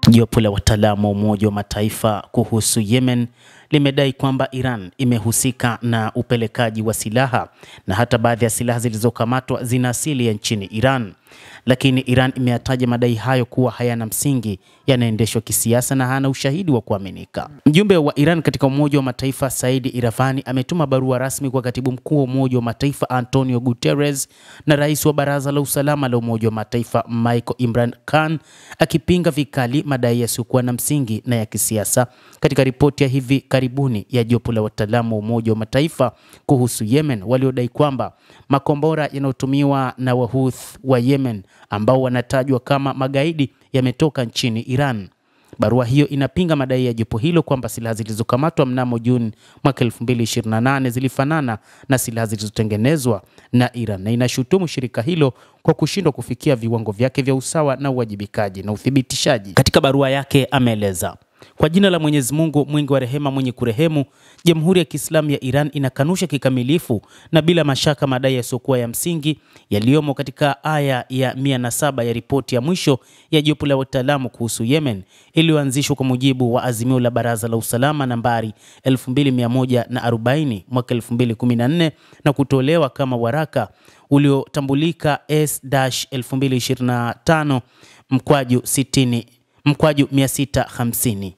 Jopo la wataalamu wa Umoja wa Mataifa kuhusu Yemen limedai kwamba Iran imehusika na upelekaji wa silaha na hata baadhi ya silaha zilizokamatwa zina asili ya nchini Iran. Lakini Iran imeyataja madai hayo kuwa hayana msingi, yanaendeshwa kisiasa na hana ushahidi wa kuaminika. Mjumbe wa Iran katika Umoja wa Mataifa Said Iravani ametuma barua rasmi kwa Katibu Mkuu wa Umoja wa Mataifa Antonio Guterres na Rais wa Baraza la Usalama la Umoja wa Mataifa Michael Imran Khan akipinga vikali madai yasiyokuwa na msingi na ya kisiasa katika ripoti ya hivi karibuni ya jopo la wataalamu wa Umoja wa Mataifa kuhusu Yemen waliodai kwamba makombora yanayotumiwa na Wahouthi wa Yemen ambao wanatajwa kama magaidi yametoka nchini Iran. Barua hiyo inapinga madai ya jopo hilo kwamba silaha zilizokamatwa mnamo Juni mwaka 2028 zilifanana na silaha zilizotengenezwa na Iran na inashutumu shirika hilo kwa kushindwa kufikia viwango vyake vya usawa na uwajibikaji na uthibitishaji. Katika barua yake ameeleza: kwa jina la Mwenyezi Mungu mwingi wa rehema mwenye kurehemu, Jamhuri ya Kiislamu ya Iran inakanusha kikamilifu na bila mashaka madai yasiyokuwa ya msingi yaliyomo katika aya ya 107 ya ripoti ya mwisho ya jopo la wataalamu kuhusu Yemen iliyoanzishwa kwa mujibu wa azimio la Baraza la Usalama nambari 2140 mwaka 2014 na kutolewa kama waraka uliotambulika S-2025/60/650.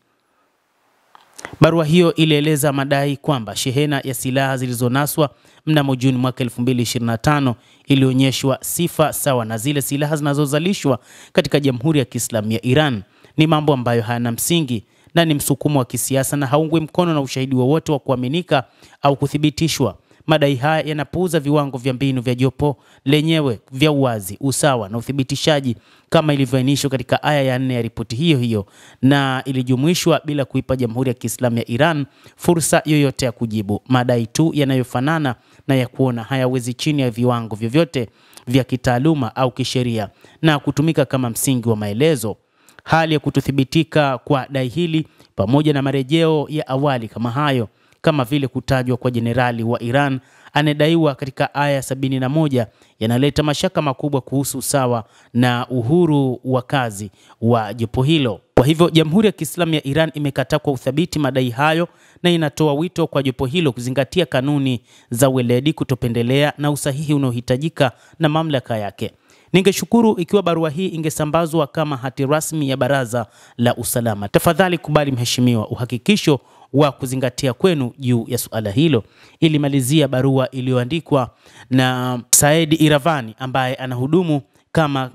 Barua hiyo ilieleza madai kwamba shehena ya silaha zilizonaswa mnamo Juni mwaka 2025 ilionyeshwa sifa sawa na zile silaha zinazozalishwa katika Jamhuri ya Kiislamu ya Iran. Ni mambo ambayo hayana msingi na ni msukumo wa kisiasa na haungwi mkono na ushahidi wowote wa kuaminika au kuthibitishwa. Madai haya yanapuuza viwango vya mbinu vya jopo lenyewe vya uwazi, usawa na uthibitishaji kama ilivyoainishwa katika aya ya 4 ya ripoti hiyo na ilijumuishwa bila kuipa Jamhuri ya Kiislamu ya Iran fursa yoyote ya kujibu. Madai tu yanayofanana na ya kuona hayawezi chini ya viwango vyovyote vya kitaaluma au kisheria na kutumika kama msingi wa maelezo. Hali ya kutothibitika kwa dai hili pamoja na marejeo ya awali kama hayo, kama vile kutajwa kwa jenerali wa Iran anedaiwa katika aya 71, yanaleta mashaka makubwa kuhusu usawa na uhuru wa kazi wa jopo hilo. Kwa hivyo Jamhuri ya Kiislamu ya Iran imekataa kwa uthabiti madai hayo na inatoa wito kwa jopo hilo kuzingatia kanuni za weledi, kutopendelea na usahihi unaohitajika na mamlaka yake. Ningeshukuru ikiwa barua hii ingesambazwa kama hati rasmi ya Baraza la Usalama. Tafadhali kubali mheshimiwa uhakikisho wa kuzingatia kwenu juu ya suala hilo. Ilimalizia barua iliyoandikwa na Said Iravani ambaye anahudumu kama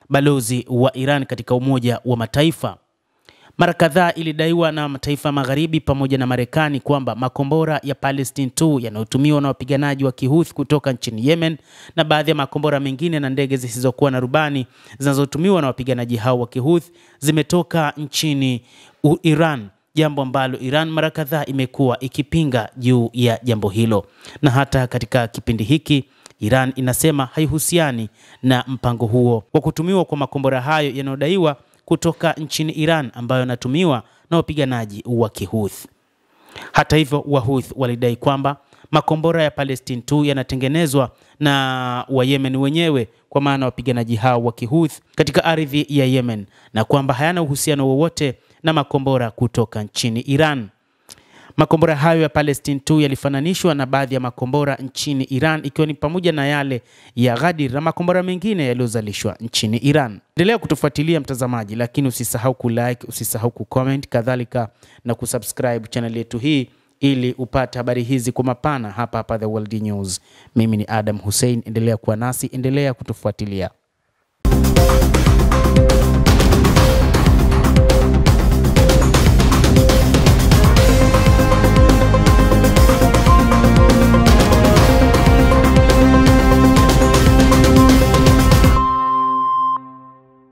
balozi wa Iran katika Umoja wa Mataifa. Mara kadhaa ilidaiwa na mataifa magharibi pamoja na Marekani kwamba makombora ya Palestine 2 yanayotumiwa na wapiganaji wa Kihouthi kutoka nchini Yemen na baadhi ya makombora mengine na ndege zisizokuwa na rubani zinazotumiwa na wapiganaji hao wa Kihouthi zimetoka nchini Iran, jambo ambalo Iran mara kadhaa imekuwa ikipinga juu ya jambo hilo. Na hata katika kipindi hiki Iran inasema haihusiani na mpango huo wa kutumiwa kwa makombora hayo yanayodaiwa kutoka nchini Iran ambayo yanatumiwa na wapiganaji wa Kihouthi. Hata hivyo, Wahouthi walidai kwamba makombora ya Palestine 2 yanatengenezwa na wa Yemen wenyewe, kwa maana wapiganaji hao wa Kihouthi katika ardhi ya Yemen, na kwamba hayana uhusiano wowote na makombora kutoka nchini Iran. Makombora hayo ya Palestine 2 yalifananishwa na baadhi ya makombora nchini Iran, ikiwa ni pamoja na yale ya Ghadir na makombora mengine yaliyozalishwa nchini Iran. Endelea kutufuatilia mtazamaji, lakini usisahau kulike, usisahau kucomment, kadhalika na kusubscribe channel yetu hii ili upate habari hizi kwa mapana hapa The World News. Mimi ni Adam Hussein, endelea kuwa nasi, endelea kutufuatilia.